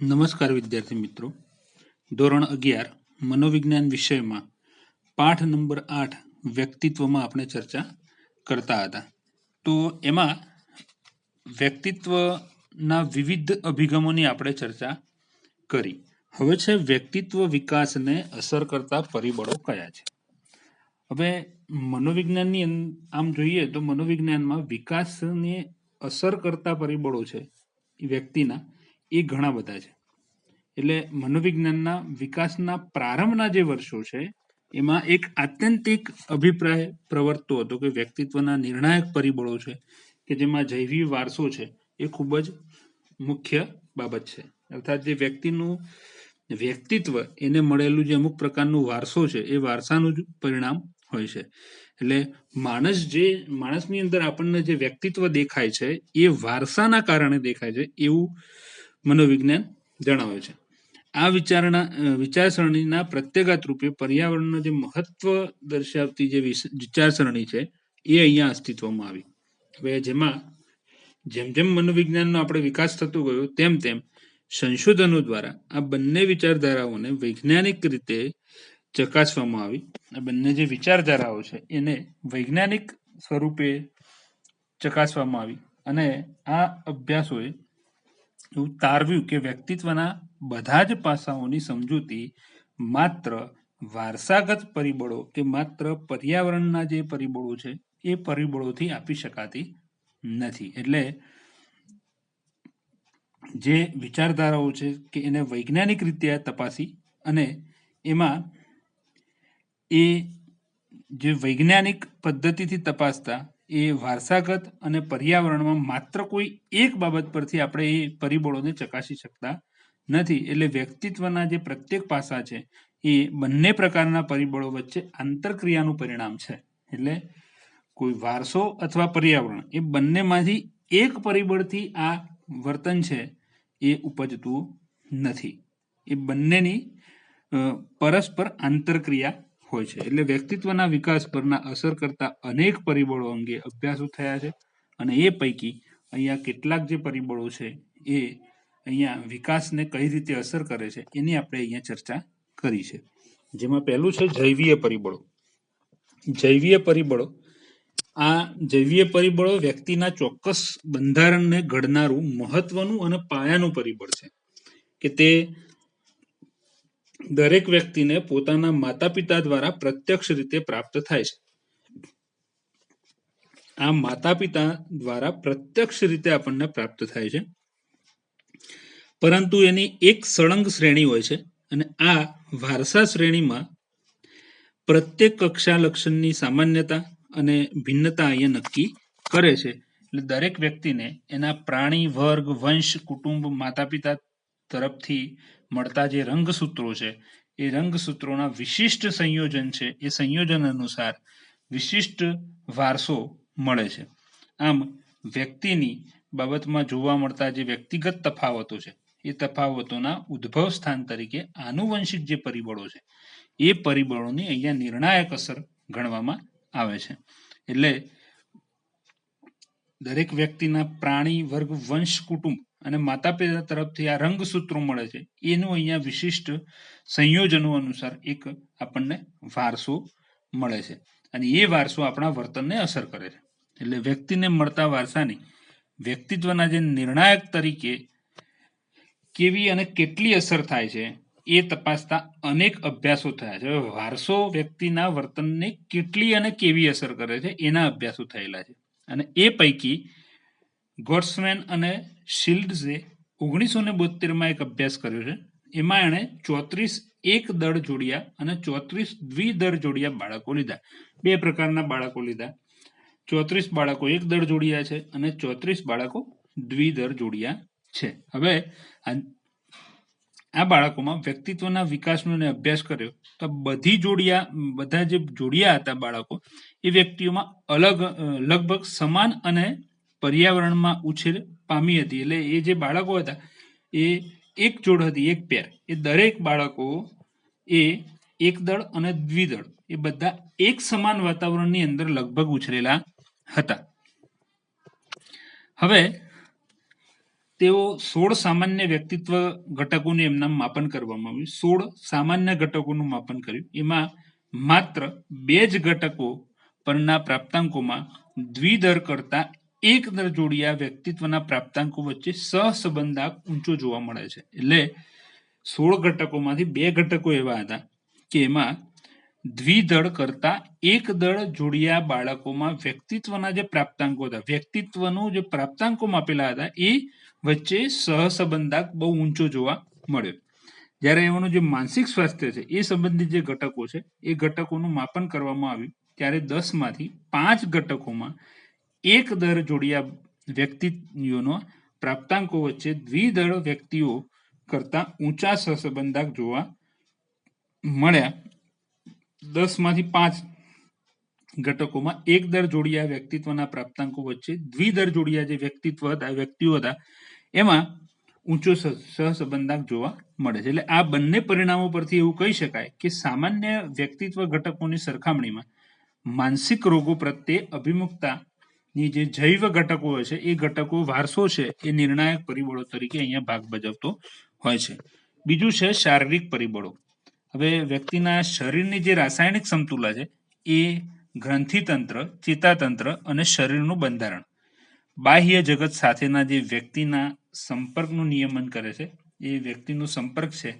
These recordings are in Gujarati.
નમસ્કાર વિદ્યાર્થી મિત્રો, ધોરણ 11 મનોવિજ્ઞાન વિષયમાં પાઠ નંબર 8 વ્યક્તિત્વમાં આપણે ચર્ચા કરતા હતા. તો એમાં વ્યક્તિત્વના વિવિધ અભિગમોની આપણે ચર્ચા કરી. હવે છે વ્યક્તિત્વ વિકાસને અસર કરતા પરિબળો કયા છે. હવે મનોવિજ્ઞાનની આમ જોઈએ તો મનોવિજ્ઞાનમાં વિકાસને અસર કરતા પરિબળો છે વ્યક્તિના, એ ઘણા બધા છે. એટલે મનોવિજ્ઞાનના વિકાસના પ્રારંભના જે વર્ષો છે એમાં એક આત્યંતિક અભિપ્રાય પ્રવર્તતો હતો કે વ્યક્તિત્વના નિર્ણાયક પરિબળો છે કે જેમાં જૈવિક વારસો છે એ ખૂબ જ મુખ્ય બાબત છે. અર્થાત જે વ્યક્તિનું વ્યક્તિત્વ એને મળેલું જે અમુક પ્રકારનું વારસો છે એ વારસાનું જ પરિણામ હોય છે. એટલે માણસની અંદર આપણને જે વ્યક્તિત્વ દેખાય છે એ વારસાના કારણે દેખાય છે એવું મનોવિજ્ઞાન જણાવે છે. આ વિચારસરણીના પ્રત્યાઘાત રૂપે પર્યાવરણનું જે મહત્વ દર્શાવતી જે વિચારસરણી છે એ અહીંયા અસ્તિત્વમાં આવી. હવે જેમ જેમ મનોવિજ્ઞાનનો આપણે વિકાસ થતો ગયો તેમ સંશોધનો દ્વારા આ બંને વિચારધારાઓને વૈજ્ઞાનિક રીતે ચકાસવામાં આવી. આ બંને જે વિચારધારાઓ છે એને વૈજ્ઞાનિક સ્વરૂપે ચકાસવામાં આવી અને આ અભ્યાસોએ એવું તારવ્યું કે વ્યક્તિત્વના બધા જ પાસાઓની સમજૂતી માત્ર વારસાગત પરિબળો કે માત્ર પર્યાવરણના જે પરિબળો છે એ પરિબળોથી આપી શકાતી નથી. એટલે જે વિચારધારાઓ છે કે એને વૈજ્ઞાનિક રીતે તપાસી અને એમાં એ જે વૈજ્ઞાનિક પદ્ધતિથી તપાસતા એ વારસાગત અને પર્યાવરણમાં માત્ર કોઈ એક બાબત પરથી આપણે એ પરિબળોને ચકાસી શકતા નથી. એટલે વ્યક્તિત્વના જે પ્રત્યેક પાસા છે એ બંને પ્રકારના પરિબળો વચ્ચે આંતરક્રિયાનું પરિણામ છે. એટલે કોઈ વારસો અથવા પર્યાવરણ એ બંનેમાંથી એક પરિબળથી આ વર્તન છે એ ઉપજતું નથી. એ બંનેની પરસ્પર આંતરક્રિયા હોય છે. એટલે વ્યક્તિત્વના વિકાસ પરના અસર કરતા અનેક પરિબળો અંગે અભ્યાસો થયા છે અને એ પૈકી અહીંયા કેટલાક જે પરિબળો છે એ અહીંયા વિકાસને કઈ રીતે અસર કરે છે એની આપણે અહીંયા ચર્ચા કરી છે. જેમાં પહેલું છે જૈવીય પરિબળો. જૈવીય પરિબળો વ્યક્તિના ચોક્કસ બંધારણને ઘડનારું મહત્વનું અને પાયાનું પરિબળ છે કે તે દરેક વ્યક્તિને પોતાના માતા પિતા દ્વારા પ્રત્યક્ષ રીતે પ્રાપ્ત થાય છે. આ માતા પિતા દ્વારા પ્રત્યક્ષ રીતે આપણને પ્રાપ્ત થાય છે, પરંતુ એની એક સળંગ શ્રેણી હોય છે અને આ વારસા શ્રેણીમાં પ્રત્યેક કક્ષા લક્ષણની સામાન્યતા અને ભિન્નતા અહીંયા નક્કી કરે છે. એટલે દરેક વ્યક્તિને એના પ્રાણી, વર્ગ, વંશ, કુટુંબ, માતા પિતા તરફથી મળતા જે રંગસૂત્રો છે એ રંગસૂત્રોના વિશિષ્ટ સંયોજન છે એ સંયોજન અનુસાર વિશિષ્ટ વારસો મળે છે. આમ વ્યક્તિની બાબતમાં જોવા મળતા જે વ્યક્તિગત તફાવતો છે એ તફાવતોના ઉદ્ભવ સ્થાન તરીકે આનુવંશિક જે પરિબળો છે એ પરિબળોની અહીંયા નિર્ણાયક અસર ગણવામાં આવે છે. એટલે દરેક વ્યક્તિના પ્રાણી, વર્ગ, વંશ, કુટુંબ અને માતા પિતા તરફથી આ રંગસૂત્રો મળે છે એનું અહીંયા વિશિષ્ટ સંયોજનો અનુસાર એક આપણને વારસો મળે છે અને એ વારસો આપણા વર્તનને અસર કરે છે. એટલે વ્યક્તિને મળતા વારસાની વ્યક્તિત્વના જે નિર્ણાયક તરીકે કેવી અને કેટલી અસર થાય છે એ તપાસતા અનેક અભ્યાસો થયા છે. વારસો વ્યક્તિના વર્તનને કેટલી અને કેવી અસર કરે છે એના અભ્યાસો થયેલા છે અને એ પૈકી ગોટ્સમેન અને શિલ્ડ્સે 1972માં એક અભ્યાસ કર્યો છે. એમાં એણે 34 એક દળ જોડિયા અને 34 દ્વિદળ જોડિયા બાળકો લીધા. બે પ્રકારના બાળકો લીધા. 34 બાળકો એક દળ જોડિયા છે અને 34 બાળકો દ્વિદળ જોડિયા છે. હવે આ બાળકોમાં વ્યક્તિત્વના વિકાસનો અભ્યાસ કર્યો તો બધા જે જોડિયા હતા બાળકો એ વ્યક્તિઓમાં લગભગ સમાન અને પર્યાવરણમાં ઉછેર પામી હતી. એટલે એ જે બાળકો હતા એ એક જોડ હતી, એક પેર. એ દરેક બાળકો એ એક દળ અને દ્વિદળ એ બધા એક સમાન વાતાવરણની અંદર લગભગ ઉછરેલા હતા. હવે તેઓ 16 સામાન્ય વ્યક્તિત્વ ઘટકોનું એમના માપન કરવામાં આવ્યું. 16 સામાન્ય ઘટકોનું માપન કર્યું. એમાં માત્ર 2 જ ઘટકો પરના પ્રાપ્તાંકોમાં દ્વિદર કરતા એક દર જોડિયા વ્યક્તિત્વના પ્રાપ્તાંકો વચ્ચે સહસંબંધાંક ઊંચો જોવા મળે છે. એટલે 16 ઘટકોમાંથી 2 ઘટકો એવા હતા કે એમાં દ્વિદળ કરતા એક દળ જોડિયા બાળકોમાં વ્યક્તિત્વના જે પ્રાપ્તાંકો હતા, વ્યક્તિત્વનું જે પ્રાપ્તાંકો માપેલા હતા એ વચ્ચે સહસંબંધાંક બહુ ઊંચો જોવા મળ્યો. જ્યારે એનું જે માનસિક સ્વાસ્થ્ય છે એ સંબંધિત જે ઘટકો છે એ ઘટકોનું માપન કરવામાં આવ્યું ત્યારે 10 માંથી 5 ઘટકોમાં એક દર જોડિયા વ્યક્તિઓનો પ્રાપ્તાંકો વચ્ચે દ્વિદળ વ્યક્તિઓ કરતા ઊંચા સહસંબંધાંક જોવા મળ્યા. 10 માંથી 5 ઘટકોમાં એક દર જોડિયા વ્યક્તિત્વના પ્રાપ્તાંકો વચ્ચે દ્વિદર જોડિયા જે વ્યક્તિઓ હતા એમાં ઊંચો સહસંબંધાંક જોવા મળે છે. એટલે આ બંને પરિણામો પરથી એવું કહી શકાય કે સામાન્ય વ્યક્તિત્વ ઘટકોની સરખામણીમાં માનસિક રોગો પ્રત્યે અભિમુખતાની જે જૈવ ઘટકો હોય છે એ ઘટકો વારસો છે એ નિર્ણાયક પરિબળો તરીકે અહીંયા ભાગ ભજવતો હોય છે. બીજું છે શારીરિક પરિબળો. હવે વ્યક્તિના શરીરની જે રાસાયણિક સમતુલા છે એ ગ્રંથિતંત્ર, ચેતાતંત્ર અને શરીરનું બંધારણ બાહ્ય જગત સાથેના જે વ્યક્તિના સંપર્કનું નિયમન કરે છે, એ વ્યક્તિનો સંપર્ક છે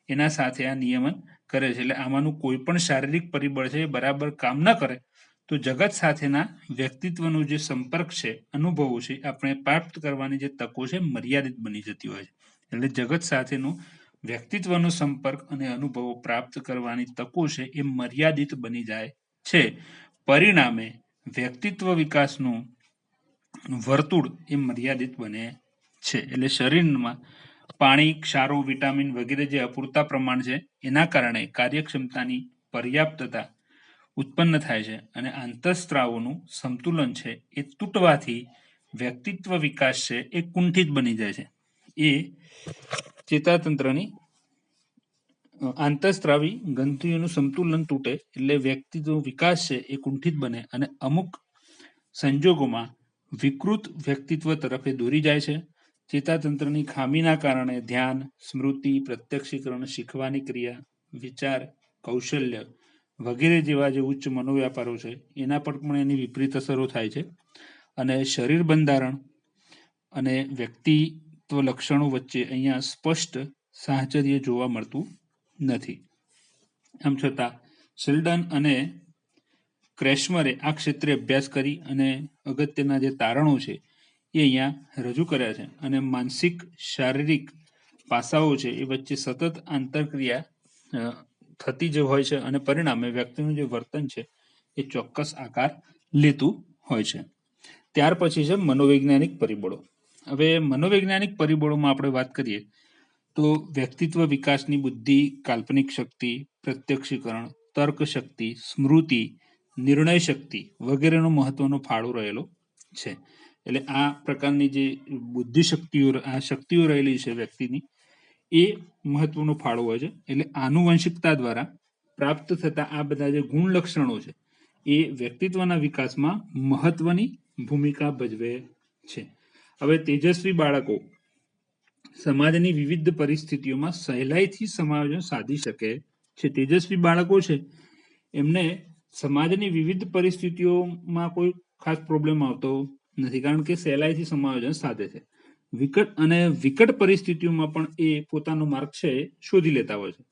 એના સાથે આ નિયમન કરે છે. એટલે આમાંનું કોઈ પણ શારીરિક પરિબળ છે એ બરાબર કામ ન કરે તો જગત સાથેના વ્યક્તિત્વનું જે સંપર્ક છે, અનુભવો છે, આપણે પ્રાપ્ત કરવાની જે તકો છે મર્યાદિત બની જતી હોય છે. એટલે જગત સાથેનું વ્યક્તિત્વનો સંપર્ક અને અનુભવો પ્રાપ્ત કરવાની તકો છે એ મર્યાદિત બની જાય છે. પરિણામે વ્યક્તિત્વ વિકાસનું વર્તુળ એ મર્યાદિત બને છે. એટલે શરીરમાં પાણી, ક્ષારો, વિટામિન વગેરે જે અપૂરતા પ્રમાણ છે એના કારણે કાર્યક્ષમતાની પર્યાપ્તતા ઉત્પન્ન થાય છે અને આંતરસ્ત્રાવોનું સંતુલન છે એ તૂટવાથી વ્યક્તિત્વ વિકાસ છે એ કુંઠિત બની જાય છે. એ ચેતાતંત્રની આંતરસ્ત્રાવી ગ્રંથિઓનું સંતુલન તૂટે એટલે વ્યક્તિત્વ વિકાસ છે એ કુંઠિત બને અને અમુક સંજોગોમાં વિકૃત વ્યક્તિત્વ તરફ એ દોરી જાય છે. ચેતાતંત્રની ખામીના કારણે ધ્યાન, સ્મૃતિ, પ્રત્યક્ષીકરણ, શીખવાની ક્રિયા, વિચાર, કૌશલ્ય વગેરે જેવા જે ઉચ્ચ મનોવ્યાપારો છે એના પર પણ એની વિપરીત અસરો થાય છે અને શરીર બંધારણ અને વ્યક્તિત્વ લક્ષણો વચ્ચે અહીંયા સ્પષ્ટ સાહચર્ય જોવા મળતું નથી. આમ છતાં શિલ્ડન અને ક્રેશમરે આ ક્ષેત્રે અભ્યાસ કરી અને અગત્યના જે તારણો છે એ અહીંયા રજૂ કર્યા છે અને માનસિક, શારીરિક પાસાઓ છે એ વચ્ચે સતત આંતરક્રિયા થતી જ હોય છે અને પરિણામે વ્યક્તિનું જે વર્તન છે એ ચોક્કસ આકાર લેતું હોય છે. ત્યાર પછી છે મનોવૈજ્ઞાનિક પરિબળો. હવે મનોવૈજ્ઞાનિક પરિબળોમાં આપણે વાત કરીએ તો વ્યક્તિત્વ વિકાસની બુદ્ધિ, કાલ્પનિક શક્તિ, પ્રત્યક્ષીકરણ, તર્ક શક્તિ, સ્મૃતિ, નિર્ણય શક્તિ વગેરેનો મહત્વનો ફાળો રહેલો છે. એટલે આ પ્રકારની જે બુદ્ધિ શક્તિઓ રહેલી છે વ્યક્તિની એ મહત્વનો ફાળો હોય છે. એટલે આનુવંશિકતા દ્વારા પ્રાપ્ત થતા આ બધા જે ગુણ લક્ષણો છે એ વ્યક્તિત્વના વિકાસમાં મહત્વની ભૂમિકા ભજવે છે. હવે તેજસ્વી બાળકો સમાજની વિવિધ પરિસ્થિતિઓમાં સહેલાઈથી સમાયોજન સાધી શકે છે. તેજસ્વી બાળકો છે એમને સમાજની વિવિધ પરિસ્થિતિઓમાં કોઈ ખાસ પ્રોબ્લેમ આવતો નથી, કારણ કે સહેલાઈથી સમાયોજન સાધે છે. વિકટ પરિસ્થિતિઓમાં પણ એ પોતાનો માર્ગ છે શોધી લેતા હોય છે.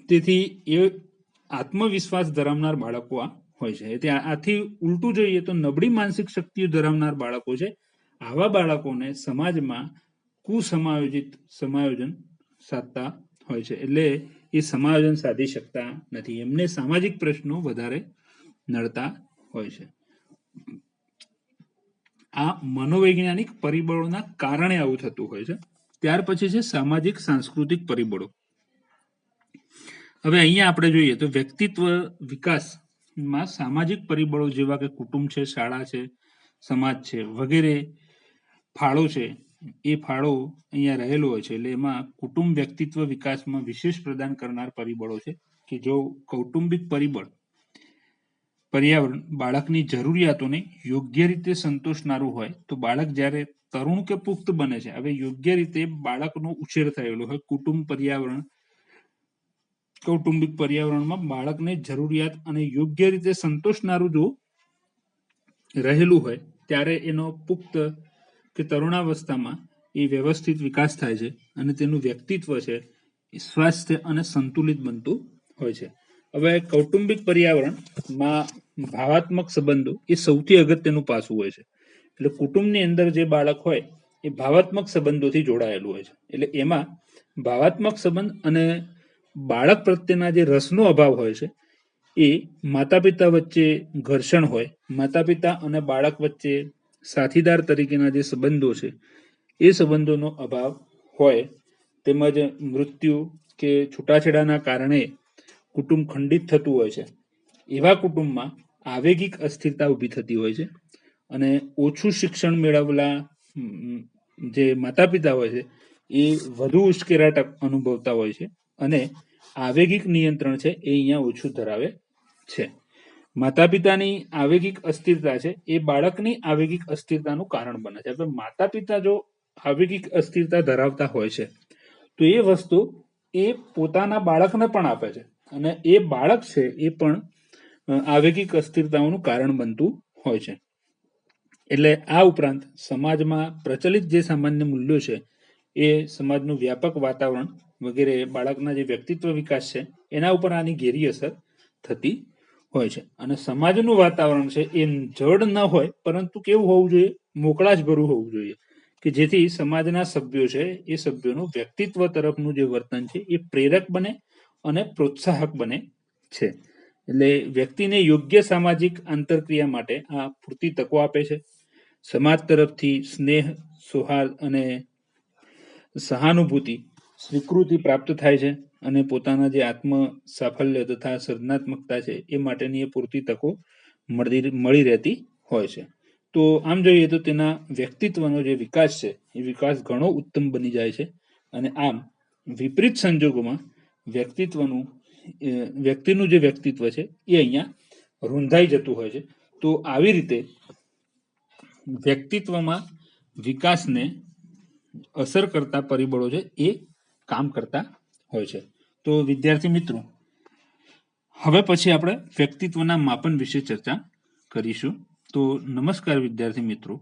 તેથી એ આત્મવિશ્વાસ ધરાવનાર બાળકો આ હોય છે. આથી ઉલટું જોઈએ તો નબળી માનસિક શક્તિઓ ધરાવનાર બાળકો છે, આવા બાળકોને સમાજમાં સમાયોજન સાધતા હોય છે. એટલે એ સમાયોજન સાધી શકતા નથી, એમને સામાજિક પ્રશ્નો વધારે નડતા હોય છે. આ મનોવૈજ્ઞાનિક પરિબળોના કારણે આવું થતું હોય છે. ત્યાર પછી છે સામાજિક સાંસ્કૃતિક પરિબળો. હવે અહીંયા આપણે જોઈએ તો વ્યક્તિત્વ વિકાસમાં સામાજિક પરિબળો જેવા કે કુટુંબ છે, શાળા છે, સમાજ છે વગેરે ફાળો છે એ ફાળો અહીંયા રહેલો હોય છે. એટલે એમાં કુટુંબ વ્યક્તિત્વ વિકાસમાં વિશેષ પ્રદાન કરનાર પરિબળો છે કે જો કૌટુંબિક પર્યાવરણ બાળકની જરૂરિયાતોને યોગ્ય રીતે સંતોષનારું હોય તો બાળક જ્યારે તરુણ કે પુખ્ત બને છે, હવે યોગ્ય રીતે બાળકનો ઉછેર થયેલો હોય, કૌટુંબિક પર્યાવરણમાં બાળકને જરૂરિયાત અને યોગ્ય રીતે સંતોષનારું જો રહેલું હોય ત્યારે એનો પુખ્ત કે તરુણાવસ્થામાં એ વ્યવસ્થિત વિકાસ થાય છે અને તેનું વ્યક્તિત્વ છે એ સ્વાસ્થ્ય અને સંતુલિત બનતું હોય છે. હવે કૌટુંબિક પર્યાવરણમાં ભાવાત્મક સંબંધો એ સૌથી અગત્યનું પાસું હોય છે. એટલે કુટુંબની અંદર જે બાળક હોય એ ભાવાત્મક સંબંધોથી જોડાયેલું હોય છે. એટલે એમાં ભાવાત્મક સંબંધ અને બાળક પ્રત્યેના જે રસનો અભાવ હોય છે એ માતા પિતા વચ્ચે ઘર્ષણ હોય, માતા પિતા અને બાળક વચ્ચે સાથીદાર તરીકેના જે સંબંધો છે એ સંબંધોનો અભાવ હોય, તેમજ મૃત્યુ કે છૂટાછેડાના કારણે કુટુંબ ખંડિત થતું હોય છે, એવા કુટુંબમાં આવેગિક અસ્થિરતા ઊભી થતી હોય છે અને ઓછું શિક્ષણ મેળવેલા જે માતા પિતા હોય છે એ વધુ ઉશ્કેરાટ અનુભવતા હોય છે અને આવેગિક નિયંત્રણ છે એ અહીંયા ઓછું ધરાવે છે. માતા પિતાની આવેગિક અસ્થિરતા છે એ બાળકની આવેગિક અસ્થિરતાનું કારણ બને છે. માતા પિતા જો આવેગિક અસ્થિરતા ધરાવતા હોય છે તો એ વસ્તુ એ પોતાના બાળકને પણ આપે છે અને એ બાળક છે એ પણ આવેગિક અસ્થિરતાઓનું કારણ બનતું હોય છે. એટલે આ ઉપરાંત સમાજમાં પ્રચલિત જે સામાન્ય મૂલ્યો છે એ સમાજનું વ્યાપક વાતાવરણ વગેરે બાળકના જે વ્યક્તિત્વ વિકાસ છે એના ઉપર આની ઘેરી અસર થતી હોય છે. અને સમાજનું વાતાવરણ છે એ જડ ન હોય, પરંતુ કેવું હોવું જોઈએ? મોકળાશ ભરું હોવું જોઈએ, કે જેથી સમાજના સભ્યો છે એ સભ્યોનું વ્યક્તિત્વ તરફનું જે વર્તન છે એ પ્રેરક બને અને પ્રોત્સાહક બને છે. એટલે વ્યક્તિને યોગ્ય સામાજિક આંતરક્રિયા માટે આ પૂરતી તકો આપે છે. સમાજ તરફથી સ્નેહ, સૌહાર્દ અને સહાનુભૂતિ, સ્વીકૃતિ પ્રાપ્ત થાય છે અને પોતાના જે આત્મ સાફલ્ય તથા સર્જનાત્મકતા છે એ માટેની એ પૂરતી તકો મળી રહેતી હોય છે. તો આમ જોઈએ તો તેના વ્યક્તિત્વનો જે વિકાસ છે એ વિકાસ ઘણો ઉત્તમ બની જાય છે અને આમ વિપરીત સંજોગોમાં વ્યક્તિનું જે વ્યક્તિત્વ છે એ અહીંયા રૂંધાઈ જતું હોય છે. તો આવી રીતે વ્યક્તિત્વમાં વિકાસને અસર કરતા પરિબળો છે એ કામ કરતા હોય છે. તો વિદ્યાર્થી મિત્રો, હવે પછી આપણે વ્યક્તિત્વના માપન વિશે ચર્ચા કરીશું. તો નમસ્કાર વિદ્યાર્થી મિત્રો.